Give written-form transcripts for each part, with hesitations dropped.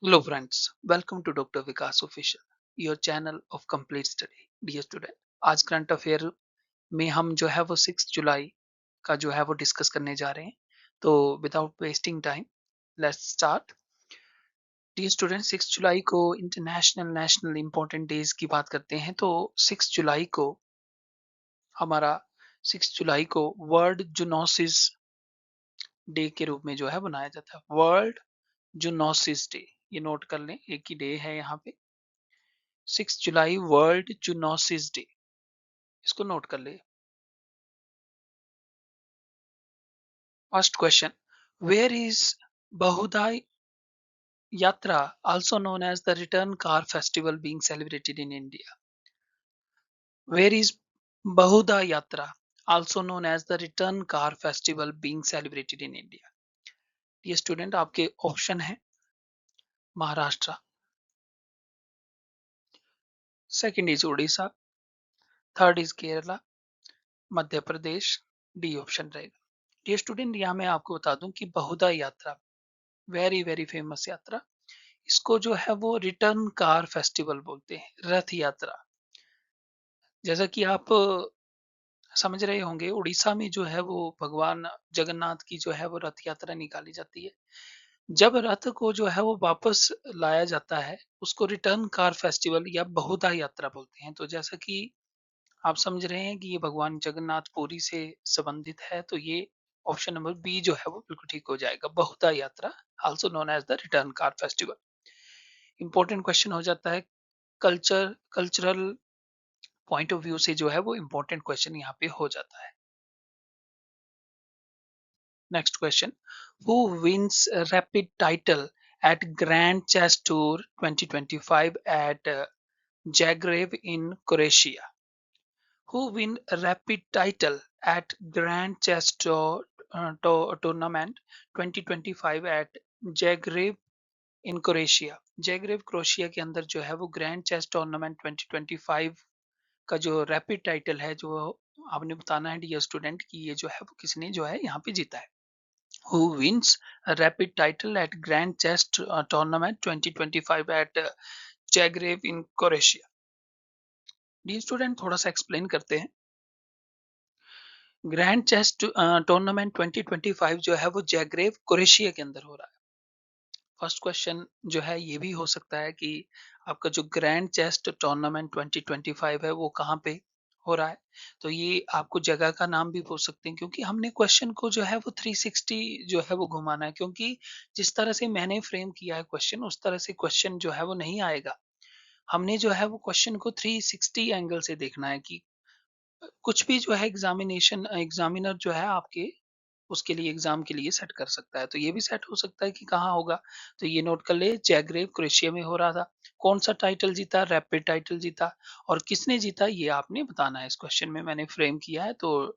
Hello friends, welcome to Dr. Vikas Official, your channel of complete study. Dear student, आज current affair में हम जो है वो 6 जुलाई का जो है वो डिस्कस करने जा रहे हैं। तो without wasting time let's start. Dear student, 6 जुलाई को इंटरनेशनल नेशनल इंपॉर्टेंट डेज की बात करते हैं। तो 6 जुलाई को हमारा 6 जुलाई को वर्ल्ड जूनोसिस डे के रूप में जो है बनाया जाता है। वर्ल्ड जूनोसिस डे, ये नोट कर लें, एक ही डे है यहाँ पे। 6 जुलाई वर्ल्ड जूनोसिस डे, इसको नोट कर ले। फर्स्ट क्वेश्चन, वेयर इज बहुधा यात्रा also known as the return car festival being celebrated in India? Where is बहुधा यात्रा also known as the return car festival being celebrated in India? ये student आपके option है Maharashtra, second is Orissa, third is Kerala, Madhya Pradesh, D option रहेगा। Dear student, यहाँ मैं आपको बता दूं कि बहुधा यात्रा वेरी वेरी फेमस यात्रा, इसको जो है वो रिटर्न कार फेस्टिवल बोलते हैं, रथ यात्रा। जैसा कि आप समझ रहे होंगे, उड़ीसा में जो है वो भगवान जगन्नाथ की जो है वो रथ यात्रा निकाली जाती है। जब रथ को जो है वो वापस लाया जाता है, उसको रिटर्न कार फेस्टिवल या बहुधा यात्रा बोलते हैं। तो जैसा कि आप समझ रहे हैं कि ये भगवान जगन्नाथ पुरी से संबंधित है, तो ये ऑप्शन नंबर बी जो है वो बिल्कुल ठीक हो जाएगा, Bahuda Yatra, also known as the return car festival. Important question हो जाता है, कल्चरल पॉइंट ऑफ व्यू से जो है वो इंपॉर्टेंट क्वेश्चन यहाँ पे हो जाता है। Next question, who wins rapid title at grand chess tour 2025 at Zagreb in Croatia? Who win rapid title at Grand Chess Tournament 2025 at Zagreb in Croatia? Zagreb Croatia के अंदर जो है वो ग्रैंड चेस टूर्नामेंट 2025 का जो rapid title है, जो आपने बताना है डियर स्टूडेंट कि ये जो है वो किसने जो है यहाँ पे जीता है। Who wins a rapid title at Grand Chess Tournament 2025 at Zagreb in Croatia? Dear student, थोड़ा सा एक्सप्लेन करते हैं। ग्रैंड चेस टूर्नामेंट 2025 जो है वो जैग्रेब क्रोएशिया के अंदर हो रहा है। फर्स्ट क्वेश्चन जो है ये भी हो सकता है कि आपका जो ग्रैंड चेस टूर्नामेंट 2025 है वो कहाँ पे हो रहा है। तो ये आपको जगह का नाम भी पूछ सकते हैं, क्योंकि हमने क्वेश्चन को जो है वो 360 जो है वो घुमाना है। क्योंकि जिस तरह से मैंने फ्रेम किया है क्वेश्चन, उस तरह से क्वेश्चन जो है वो नहीं आएगा। हमने जो है वो क्वेश्चन को 360 एंगल से देखना है कि कुछ भी जो है एग्जामिनर जो है आपके उसके लिए एग्जाम के लिए सेट कर सकता है। तो ये भी सेट हो सकता है कि कहाँ होगा। तो ये नोट कर ले, जैग्रेब क्रोएशिया में हो रहा था। कौन सा टाइटल जीता? रैपिड टाइटल जीता। और किसने जीता ये आपने बताना है। इस क्वेश्चन में मैंने फ्रेम किया है। तो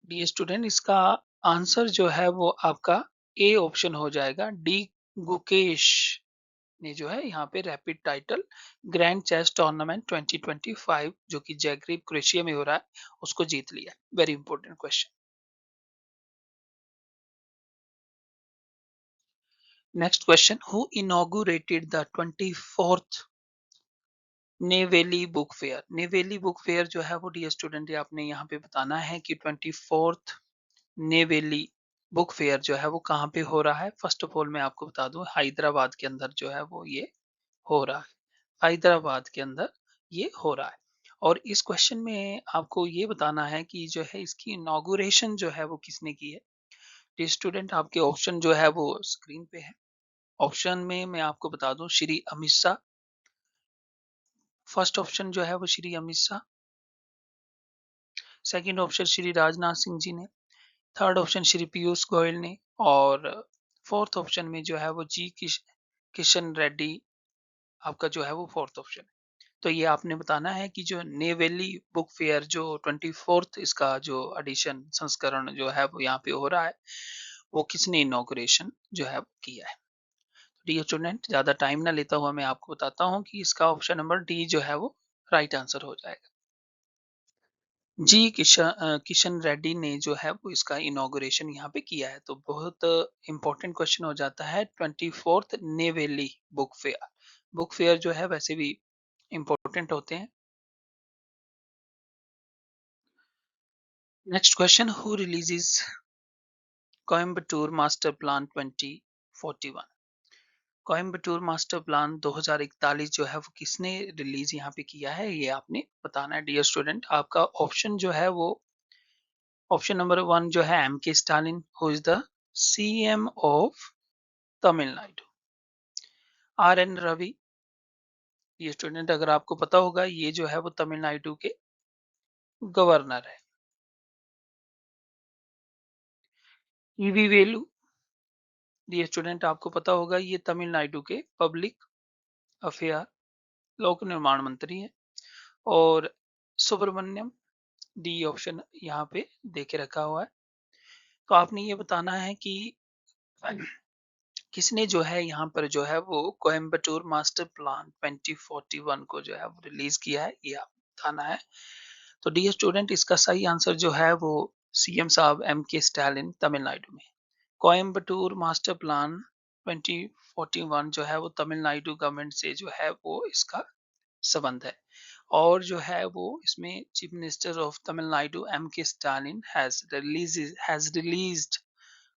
डी स्टूडेंट, इसका आंसर जो है वो आपका ए ऑप्शन हो जाएगा, डी गुकेश ने जो है यहाँ पे rapid title grand chess tournament 2025 जो कि जैग्रेब क्रोएशिया में हो रहा है उसको जीत लिया। Very important question. Next question, who inaugurated the 24th Neyveli book fair? Neyveli book fair जो है वो डियर स्टूडेंट, आपने यहाँ पे बताना है कि 24th नेवेली बुक फेयर जो है वो कहाँ पे हो रहा है। फर्स्ट ऑफ ऑल मैं आपको बता दूं, हैदराबाद के अंदर जो है वो ये हो रहा है। हैदराबाद के अंदर ये हो रहा है। और इस क्वेश्चन में आपको ये बताना है कि जो है इसकी इनॉगुरेशन जो है वो किसने की है। डियर स्टूडेंट, आपके ऑप्शन जो है वो स्क्रीन पे है। ऑप्शन में मैं आपको बता दूं, श्री अमित शाह। फर्स्ट ऑप्शन जो है वो श्री अमित शाह, सेकंड ऑप्शन श्री राजनाथ सिंह जी ने, थर्ड ऑप्शन श्री पीयूष गोयल ने, और फोर्थ ऑप्शन में जो है वो किशन रेड्डी आपका जो है वो फोर्थ ऑप्शन है। तो ये आपने बताना है कि जो नेवेली बुक फेयर जो 24th इसका जो एडिशन संस्करण जो है वो यहाँ पे हो रहा है, वो किसने इनॉग्रेशन जो है वो किया है। डियर स्टूडेंट, ज्यादा टाइम ना लेता हुआ मैं आपको बताता हूँ कि इसका ऑप्शन नंबर डी जो है वो राइट आंसर हो जाएगा। जी, किशन रेड्डी ने जो है वो इसका इनॉग्रेशन यहाँ पे किया है। तो बहुत इम्पोर्टेंट क्वेश्चन हो जाता है 24th Neyveli book fair. Book fair जो है वैसे भी इम्पोर्टेंट होते हैं। Next question, who releases Coimbatore master plan 2041? Coimbatore master plan 2041 जो है वो किसने रिलीज यहाँ पे किया है, ये आपने बताना है डियर स्टूडेंट। आपका ऑप्शन जो है वो ऑप्शन नंबर 1 जो है M K Stalin, who is the CM of Tamil Nadu. R N Ravi, ये स्टूडेंट अगर आपको पता होगा ये जो है वो तमिलनाडु के गवर्नर है। ईवी वेलु, ये स्टूडेंट आपको पता होगा ये तमिलनाडु के पब्लिक अफेयर लोक निर्माण मंत्री है। और सुब्रमण्यम, डी ऑप्शन यहाँ पे देके रखा हुआ है। तो आपने ये बताना है कि किसने जो है यहाँ पर जो है वो कोयम्बटूर मास्टर प्लान 2041 को जो है वो रिलीज किया है, ये आप बताना है। तो डियर स्टूडेंट इसका सही आंसर जो है वो सीएम साहब एम के स्टालिन तमिलनाडु में। कोयम्बटूर मास्टर प्लान 2041 जो है वो तमिलनाडु गवर्नमेंट से जो है वो इसका संबंध है। और जो है वो इसमें chief minister of Tamil Nadu M K Stalin has released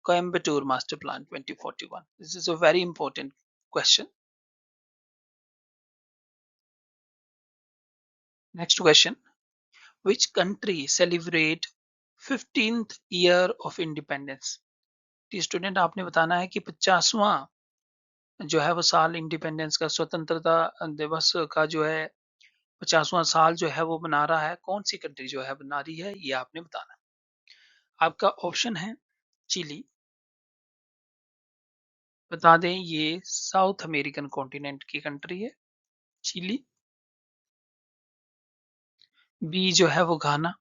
Coimbatore Master Plan 2041. This is a very important question. Next question. Which country celebrate 15th year of independence? तो स्टूडेंट आपने बताना है कि 50वां जो है वो साल इंडिपेंडेंस का, स्वतंत्रता दिवस का जो है 50वां साल जो है वो मना रहा है, कौन सी कंट्री जो है बना रही है, ये आपने बताना है। आपका ऑप्शन है चिली, बता दें ये साउथ अमेरिकन कॉन्टिनेंट की कंट्री है चिली। बी जो है वो घाना,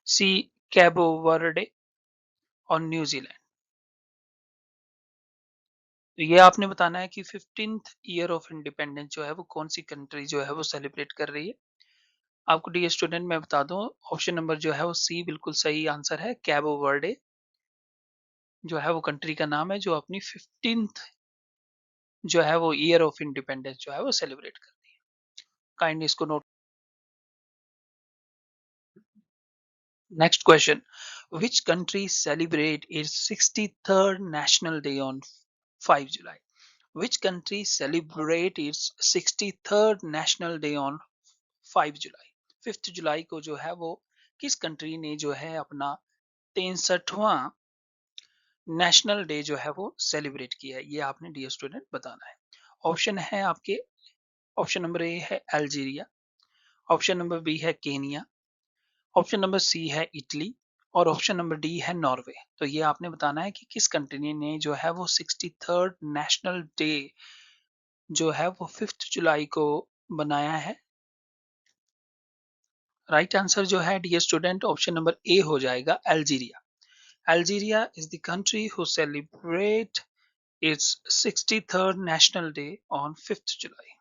सी कैबो वर्डे और न्यूजीलैंड। तो ये आपने बताना है कि 15th ईयर ऑफ इंडिपेंडेंस जो है वो कौन सी कंट्री जो है वो सेलिब्रेट कर रही है। आपको डियर स्टूडेंट मैं बता दूं, ऑप्शन नंबर जो है वो सी बिल्कुल सही आंसर है। कैबो वर्डे जो है वो कंट्री का नाम है जो अपनी 15th जो है वो ईयर ऑफ इंडिपेंडेंस जो है वो सेलिब्रेट कर रही है। काइंडली इसको note. Next question, which country celebrate its 63rd national day on 5 July? Which country celebrate its 63rd national day on 5 जुलाई? 5 जुलाई को जो है वो किस कंट्री ने जो है अपना 63वां नेशनल डे जो है वो सेलिब्रेट किया है, ये आपने डियर स्टूडेंट बताना है। ऑप्शन है आपके, ऑप्शन नंबर ए है अल्जीरिया, ऑप्शन नंबर बी है केनिया, ऑप्शन नंबर सी है इटली और ऑप्शन नंबर डी है नॉर्वे। तो ये आपने बताना है कि किस कंट्री ने जो है वो 63rd नेशनल डे जो है वो 5 जुलाई को बनाया है। राइट आंसर जो है dear student option number A हो जाएगा Algeria. Algeria is the country who celebrate its 63rd national day on 5th जुलाई।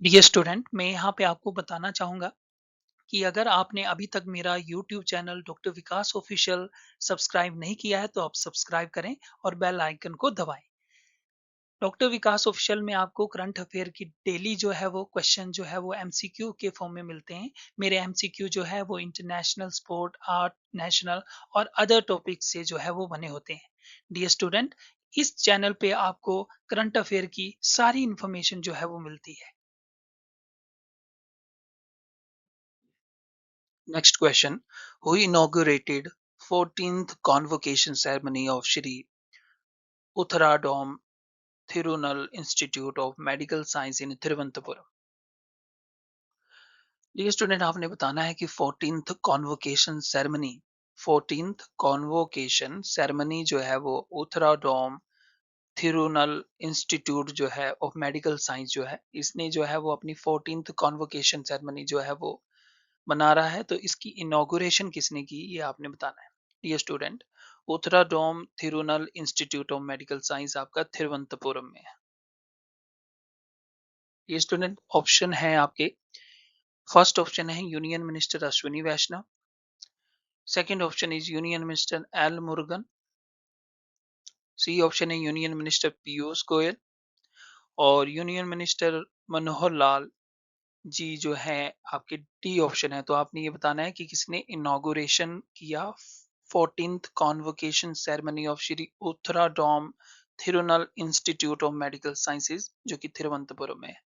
डियर स्टूडेंट मैं यहाँ पे आपको बताना चाहूंगा कि अगर आपने अभी तक मेरा यूट्यूब चैनल डॉक्टर विकास ऑफिशियल सब्सक्राइब नहीं किया है तो आप सब्सक्राइब करें और बेल आइकन को दबाएं। डॉक्टर विकास ऑफिशियल में आपको करंट अफेयर की डेली जो है वो क्वेश्चन जो है वो एमसीक्यू के फॉर्म में मिलते हैं। मेरे एमसीक्यू जो है वो इंटरनेशनल, स्पोर्ट, आर्ट, नेशनल और अदर टॉपिक से जो है वो बने होते हैं। डियर स्टूडेंट इस चैनल पे आपको करंट अफेयर की सारी इंफॉर्मेशन जो है वो मिलती है। Next question, who inaugurated 14th convocation ceremony of Shri Uthradom Thirunal institute of medical science in Thiruvananthapuram? Dear student आपने बताना है कि 14th कॉन्वोकेशन सेरेमनी जो है वो उत्तराडोम थिरुनल इंस्टीट्यूट जो है ऑफ मेडिकल साइंस जो है इसने जो है वो अपनी 14th कॉन्वोकेशन सेरेमनी जो है वो मना रहा है। तो इसकी इनॉग्रेशन किसने की, ये आपने बताना है। Dear student Uthradom Thirunal institute of medical science आपका थिरुवनंतपुरम में है। ये स्टूडेंट ऑप्शन है आपके, फर्स्ट ऑप्शन है union minister Ashwini Vaishnaw, second option is union minister L Murugan, C option है यूनियन मिनिस्टर पीयूष गोयल, और यूनियन मिनिस्टर मनोहर लाल जी जो है आपके डी ऑप्शन है। तो आपने ये बताना है कि किसने इनॉग्रेशन किया 14th convocation ceremony of Shri Uthradom Thirunal institute of medical sciences जो कि तिरुवनंतपुरम में है।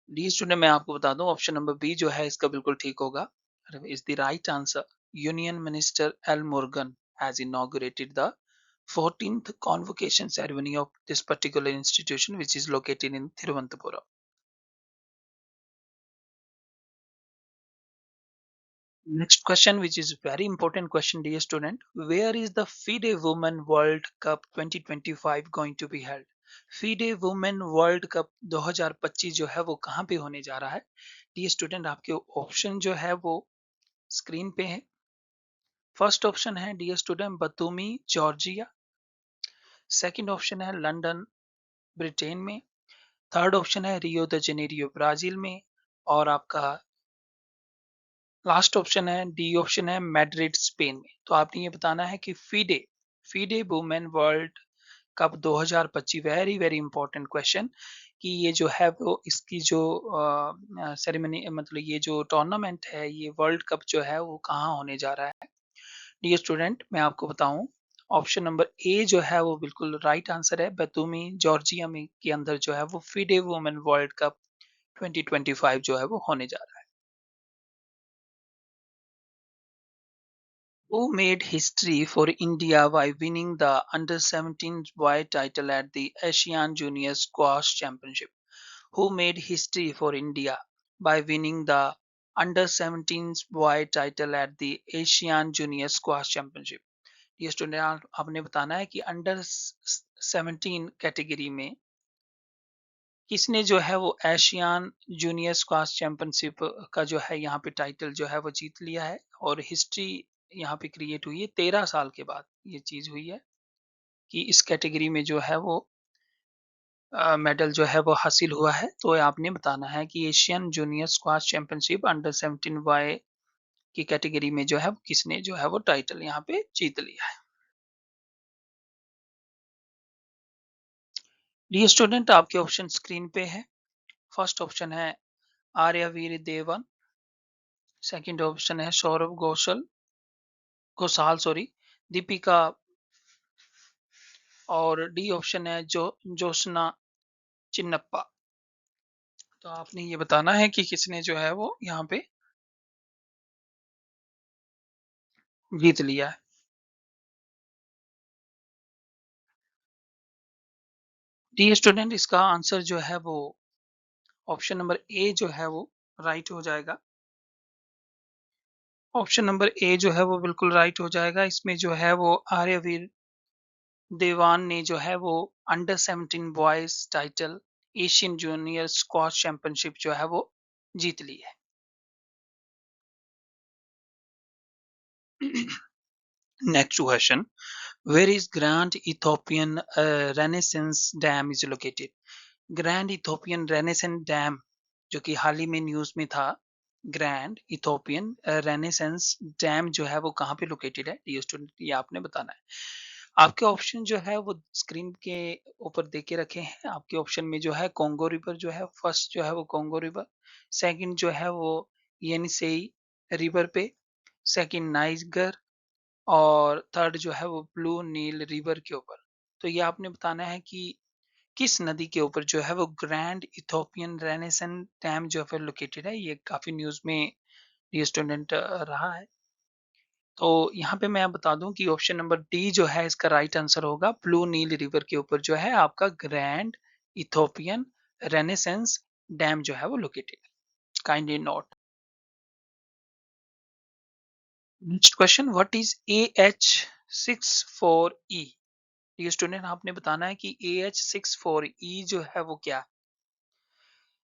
डी स्टूडेंट मैं आपको बता दूं ऑप्शन नंबर बी जो है इसका बिल्कुल ठीक होगा, is the right answer. Union minister L Murugan has inaugurated the 14th convocation ceremony of this particular institution which is located in Thiruvananthapuram. Next question, which is very important question, dear student. Where is the FIDE Women World Cup 2025 going to be held? FIDE Women World Cup 2025 जो है वो कहाँ पे होने जा रहा है? Dear student आपके ऑप्शन जो है वो स्क्रीन पे है। फर्स्ट ऑप्शन है dear student Batumi Georgia, second option है लंदन ब्रिटेन में, थर्ड ऑप्शन है रियो द जेनेरियो ब्राजील में, और आपका लास्ट ऑप्शन है डी ऑप्शन है मैड्रिड स्पेन में। तो आपने ये बताना है कि FIDE FIDE women world cup 2025, very very important question, कि ये जो है वो इसकी जो सेरेमनी मतलब ये जो टूर्नामेंट है ये वर्ल्ड कप जो है वो कहाँ होने जा रहा है। डियर स्टूडेंट मैं आपको बताऊं ऑप्शन नंबर ए जो है वो बिल्कुल राइट आंसर है, बैतूमी जॉर्जिया में के अंदर जो है वो फीडे वुमेन वर्ल्ड कप 2025 जो है वो होने जा रहा है। Who made history for India by winning the Under-17 boy title at the Asian Junior Squash Championship? Who made history for India by winning the Under-17 boy title at the Asian Junior Squash Championship? ये student आपने बताना है कि under 17 category में किसने जो है वो एशियान जूनियर स्क्वाश चैंपियनशिप का जो है यहाँ पे टाइटल जो है वो जीत लिया है, और हिस्ट्री यहाँ पे क्रिएट हुई है 13 साल के बाद ये चीज हुई है कि इस कैटेगरी में जो है वो मेडल जो है वो हासिल हुआ है। तो आपने बताना है कि Asian junior squash championship under 17 Y की कैटेगरी में जो है किसने जो है वो टाइटल यहाँ पे जीत लिया है। डी स्टूडेंट आपके ऑप्शन स्क्रीन पे है। फर्स्ट ऑप्शन है आर्यवीर देवन, सेकंड ऑप्शन है सौरभ घोषाल सॉरी, दीपिका, और डी ऑप्शन है जो जोशना चिन्नप्पा। तो आपने ये बताना है कि किसने जो है वो यहाँ पे जीत लिया है। डी स्टूडेंट इसका आंसर जो है वो ऑप्शन नंबर ए जो है वो राइट हो जाएगा। ऑप्शन नंबर ए जो है वो बिल्कुल राइट हो जाएगा। इसमें जो है वो आर्यवीर देवान ने जो है वो under 17 boys title Asian junior squash championship जो है वो जीत ली है। Next question, where is Grand Ethiopian Renaissance Dam is located? Grand Ethiopian Renaissance Dam जो कि हाल ही में न्यूज में था, ग्रैंड इथोपियन रेनेसेंस डैम जो है वो कहाँ पे लोकेटेड है? ये स्टूडेंट ये आपने बताना है। आपके ऑप्शन जो है वो स्क्रीन के ऊपर दे के रखे हैं। आपके ऑप्शन में जो है कोंगो रिवर जो है, फर्स्ट जो है वो कोंगो रिवर, सेकंड जो है वो येनिसेई रिवर पे, सेकंड नाइगर, और थर्ड जो है वो ब्लू नील रिवर के ऊपर। तो ये आपने बताना है कि किस नदी के ऊपर जो है वो ग्रैंड इथोपियन रेनेसेंस डैम जो है लोकेटेड है। ये काफी न्यूज में ये स्टूडेंट रहा है। तो यहाँ पे मैं बता दूं कि ऑप्शन नंबर डी जो है इसका राइट आंसर होगा, ब्लू नील रिवर के ऊपर जो है आपका ग्रैंड इथोपियन रेनेसेंस डैम जो है वो located. Kindly note. Next question, what is AH64E? ये स्टूडेंट आपने बताना है कि AH64E जो है वो क्या।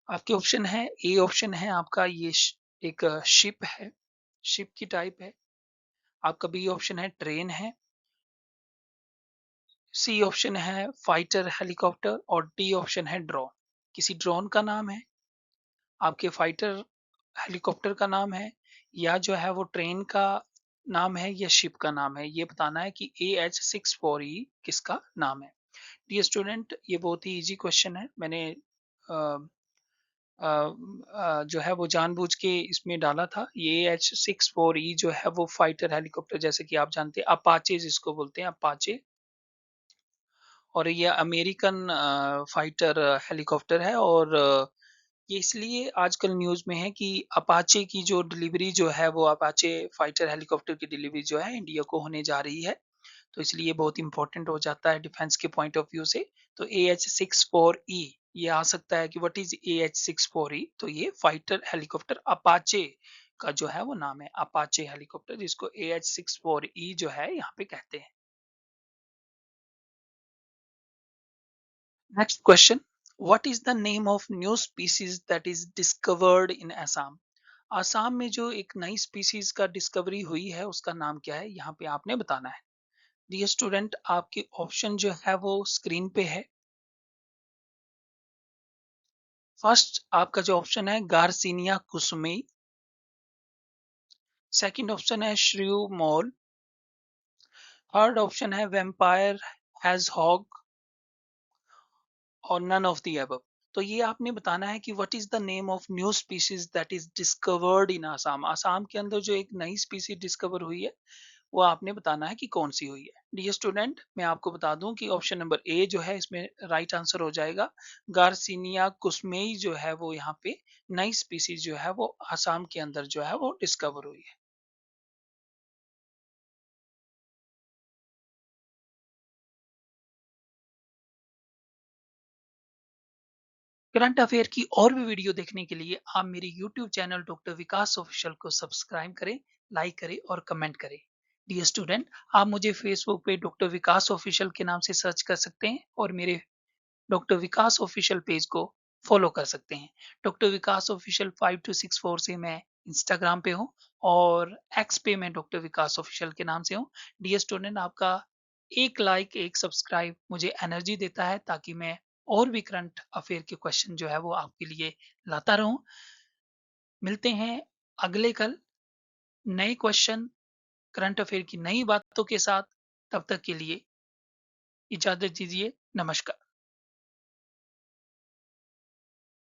आपके ऑप्शन है, ए ऑप्शन है आपका ये एक शिप है, शिप की टाइप है। आपका बी ऑप्शन है ट्रेन है, सी ऑप्शन है फाइटर हेलीकॉप्टर और डी ऑप्शन है ड्रोन। किसी ड्रोन का नाम है, आपके फाइटर हेलीकॉप्टर का नाम है, या जो है वो ट्रेन का नाम है या शिप का नाम है। ये बताना है कि AH-64E किसका नाम है। डियर स्टूडेंट, ये बहुत ही इजी क्वेश्चन है। मैंने जो है वो जानबूझ के इसमें डाला था। ये AH-64E जो है वो फाइटर हेलीकॉप्टर, जैसे कि आप जानते हैं अपाचे जिसको बोलते हैं, अपाचे। और ये अमेरिकन फाइटर हेलीकॉप्टर है। और ये इसलिए आजकल न्यूज़ में है कि अपाचे की जो डिलीवरी जो है वो अपाचे फाइटर हेलीकॉप्टर की डिलीवरी जो है इंडिया को होने जा रही है। तो इसलिए बहुत इंपॉर्टेंट हो जाता है डिफेंस के पॉइंट ऑफ व्यू से। तो AH-64E ये आ सकता है कि व्हाट इज AH-64E। तो ये फाइटर हेलीकॉप्टर अपाचे का जो है वो नाम है, अपाचे हेलीकॉप्टर, जिसको AH-64E जो है यहाँ पे कहते हैं। Next question, what is the name of new species that is discovered in Assam. Assam में जो एक नई स्पीसीज का डिस्कवरी हुई है उसका नाम क्या है, यहाँ पे आपने बताना है। डियर स्टूडेंट, आपके ऑप्शन जो है वो स्क्रीन पे है। फर्स्ट आपका जो ऑप्शन है गार्सिनिया कुसुमी। सेकंड ऑप्शन है श्रीयू मॉल। थर्ड ऑप्शन है वेम्पायर हैजहॉग। और नन ऑफ द अबव। तो ये आपने बताना है कि what is the name of new species that is discovered in Assam. Assam के अंदर जो एक नई स्पीसीज डिस्कवर हुई है वो आपने बताना है कि कौन सी हुई है। डियर स्टूडेंट, मैं आपको बता दूं कि ऑप्शन नंबर ए जो है इसमें राइट आंसर हो जाएगा। गार्सिनिया कुस्मेई जो है वो यहाँ पे नई स्पीसीज जो है वो आसाम के अंदर जो है वो डिस्कवर हुई है। करंट अफेयर की और भी वीडियो देखने के लिए आप मेरे यूट्यूब चैनल डॉक्टर विकास ऑफिशियल को सब्सक्राइब करें, लाइक करें और कमेंट करें। डियर स्टूडेंट, आप मुझे फेसबुक पे डॉक्टर विकास ऑफिशियल के नाम से सर्च कर सकते हैं और मेरे डॉक्टर विकास ऑफिशियल पेज को फॉलो कर सकते हैं। डॉक्टर विकास ऑफिशियल 5264 से मैं इंस्टाग्राम पे हूँ और एक्स पे मैं डॉक्टर विकास ऑफिशियल के नाम से हूँ। डियर स्टूडेंट, आपका एक लाइक, एक सब्सक्राइब मुझे एनर्जी देता है ताकि मैं और भी करंट अफेयर के क्वेश्चन जो है वो आपके लिए लाता रहूं। मिलते हैं अगले कल नए क्वेश्चन, करंट अफेयर की नई बातों के साथ। तब तक के लिए इजाजत दीजिए। नमस्कार।